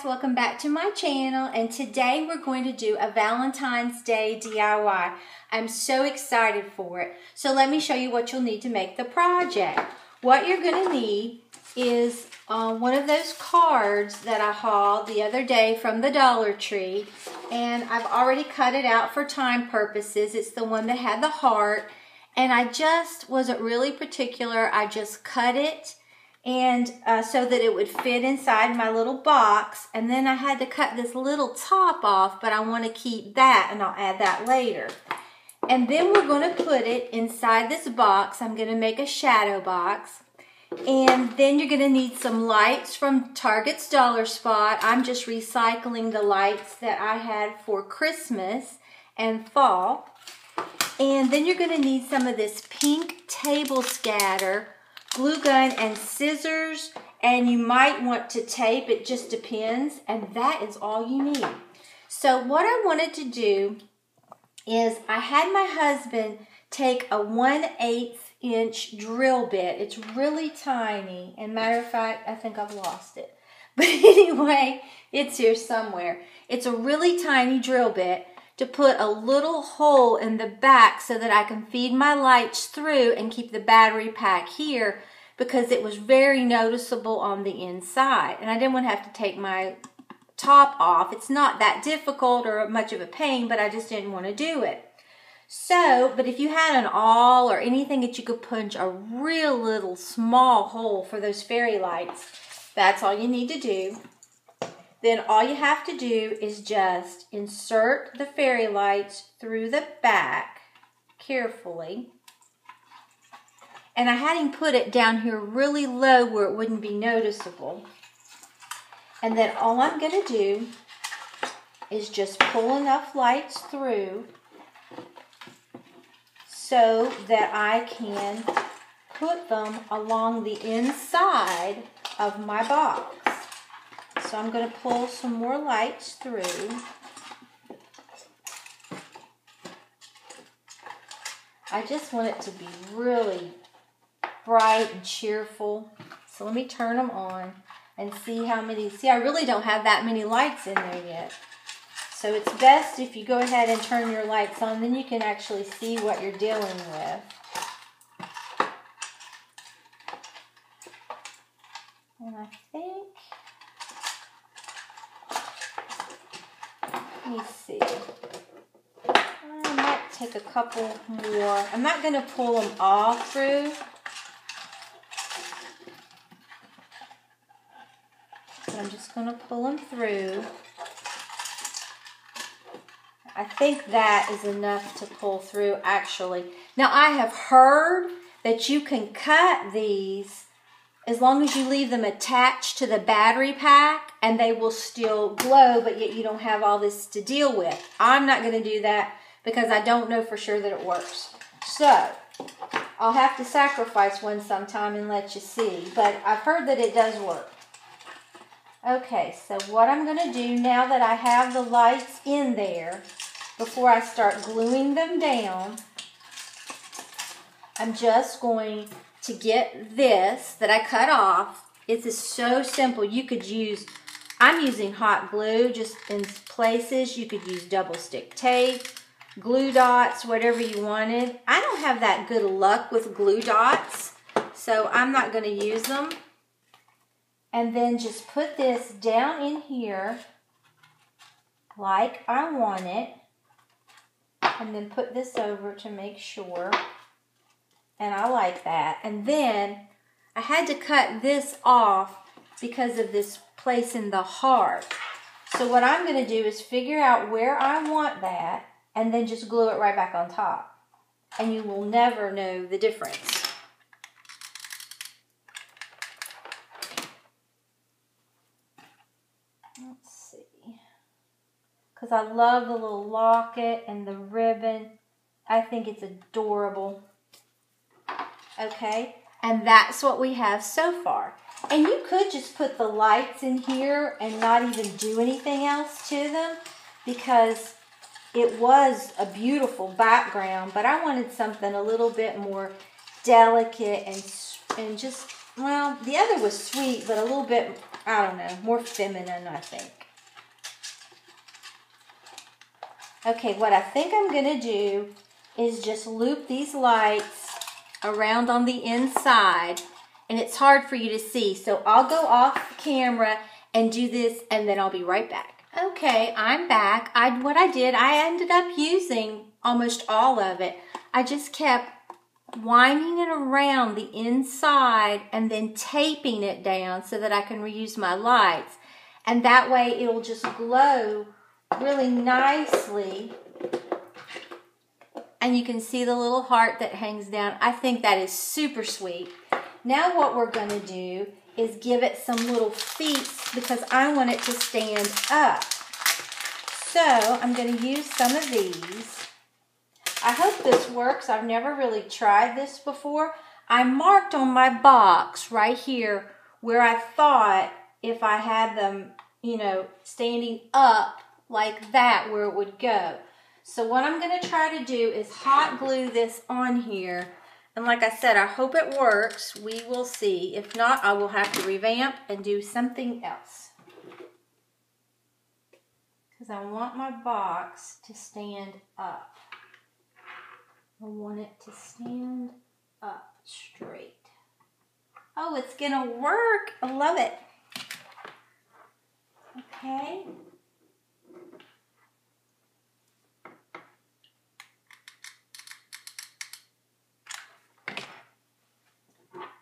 welcome back to my channel, and today we're going to do a Valentine's Day DIY. I'm so excited for it. So let me show you what you'll need to make the project. What you're going to need is one of those cards that I hauled the other day from the Dollar Tree, and I've already cut it out for time purposes. It's the one that had the heart, and I just wasn't really particular. I just cut it and so that it would fit inside my little box, and then I had to cut this little top off, but I want to keep that, and I'll add that later. And then we're going to put it inside this box. I'm going to make a shadow box, and then you're going to need some lights from Target's Dollar Spot. I'm just recycling the lights that I had for Christmas and fall. And then you're going to need some of this pink table scatter, glue gun, and scissors, and you might want to tape. It just depends, and that is all you need. So what I wanted to do is I had my husband take a 1/8 inch drill bit. It's really tiny, and matter of fact, I think I've lost it. But anyway, it's here somewhere. It's a really tiny drill bit to put a little hole in the back so that I can feed my lights through and keep the battery pack here, because it was very noticeable on the inside. And I didn't want to have to take my top off. It's not that difficult or much of a pain, but I just didn't want to do it. So, but if you had an awl or anything that you could punch a real little small hole for those fairy lights, that's all you need to do. Then all you have to do is just insert the fairy lights through the back carefully. And I had him put it down here really low where it wouldn't be noticeable. And then all I'm going to do is just pull enough lights through so that I can put them along the inside of my box. So I'm going to pull some more lights through. I just want it to be really bright and cheerful. So let me turn them on and see how many. See, I really don't have that many lights in there yet. So it's best if you go ahead and turn your lights on, then you can actually see what you're dealing with. And I think, let me see. I might take a couple more. I'm not going to pull them all through. So I'm just going to pull them through. I think that is enough to pull through, actually. Now, I have heard that you can cut these as long as you leave them attached to the battery pack, and they will still glow, but yet you don't have all this to deal with. I'm not going to do that because I don't know for sure that it works. So, I'll have to sacrifice one sometime and let you see, but I've heard that it does work. Okay, so what I'm going to do now that I have the lights in there, before I start gluing them down, I'm just going to get this that I cut off. It is so simple. You could use, I'm using hot glue just in places. You could use double stick tape, glue dots, whatever you wanted. I don't have that good luck with glue dots, so I'm not going to use them. And then just put this down in here like I want it. And then put this over to make sure. And I like that. And then I had to cut this off because of this place in the heart. So what I'm going to do is figure out where I want that and then just glue it right back on top. And you will never know the difference. Let's see. Because I love the little locket and the ribbon. I think it's adorable. Okay, and that's what we have so far. And you could just put the lights in here and not even do anything else to them, because it was a beautiful background, but I wanted something a little bit more delicate and just, well, the other was sweet, but a little bit I don't know, more feminine, I think. Okay, what I think I'm gonna do is just loop these lights around on the inside, and it's hard for you to see, so I'll go off camera and do this, and then I'll be right back. Okay, I'm back. What I did, I ended up using almost all of it. I just kept winding it around the inside and then taping it down so that I can reuse my lights. And that way it'll just glow really nicely. And you can see the little heart that hangs down. I think that is super sweet. Now what we're going to do is give it some little feet because I want it to stand up. So I'm going to use some of these. I hope this works. I've never really tried this before. I marked on my box right here where I thought if I had them, you know, standing up like that, where it would go. So what I'm going to try to do is hot glue this on here. And like I said, I hope it works. We will see. If not, I will have to revamp and do something else. Because I want my box to stand up. I want it to stand up straight. Oh, it's gonna work. I love it. Okay.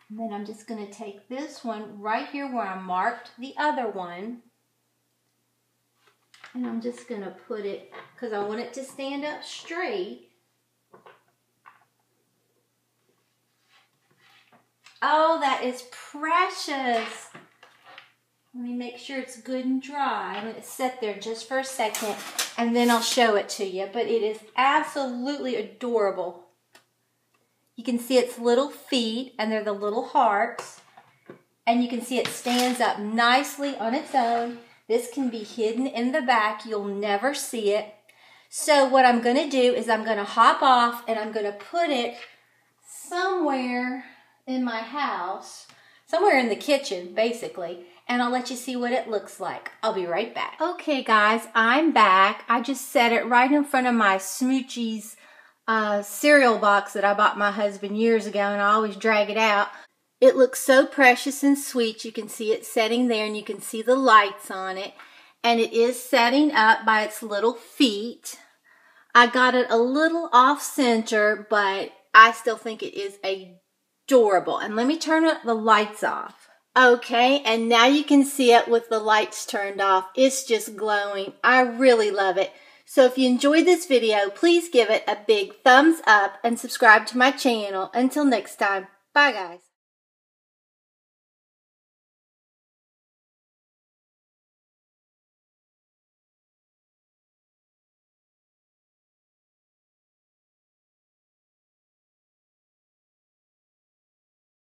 And then I'm just gonna take this one right here where I marked the other one. And I'm just gonna put it, because I want it to stand up straight. Oh, that is precious. Let me make sure it's good and dry. I'm going to sit there just for a second and then I'll show it to you. But it is absolutely adorable. You can see its little feet and they're the little hearts. And you can see it stands up nicely on its own. This can be hidden in the back. You'll never see it. So what I'm going to do is I'm going to hop off and I'm going to put it somewhere in my house, somewhere in the kitchen, basically, and I'll let you see what it looks like. I'll be right back. Okay, guys, I'm back. I just set it right in front of my Smoochie's cereal box that I bought my husband years ago, and I always drag it out. It looks so precious and sweet. You can see it setting there, and you can see the lights on it, and it is setting up by its little feet. I got it a little off-center, but I still think it is adorable. And let me turn the lights off. Okay, and now you can see it with the lights turned off. It's just glowing. I really love it. So if you enjoyed this video, please give it a big thumbs up and subscribe to my channel. Until next time, bye guys.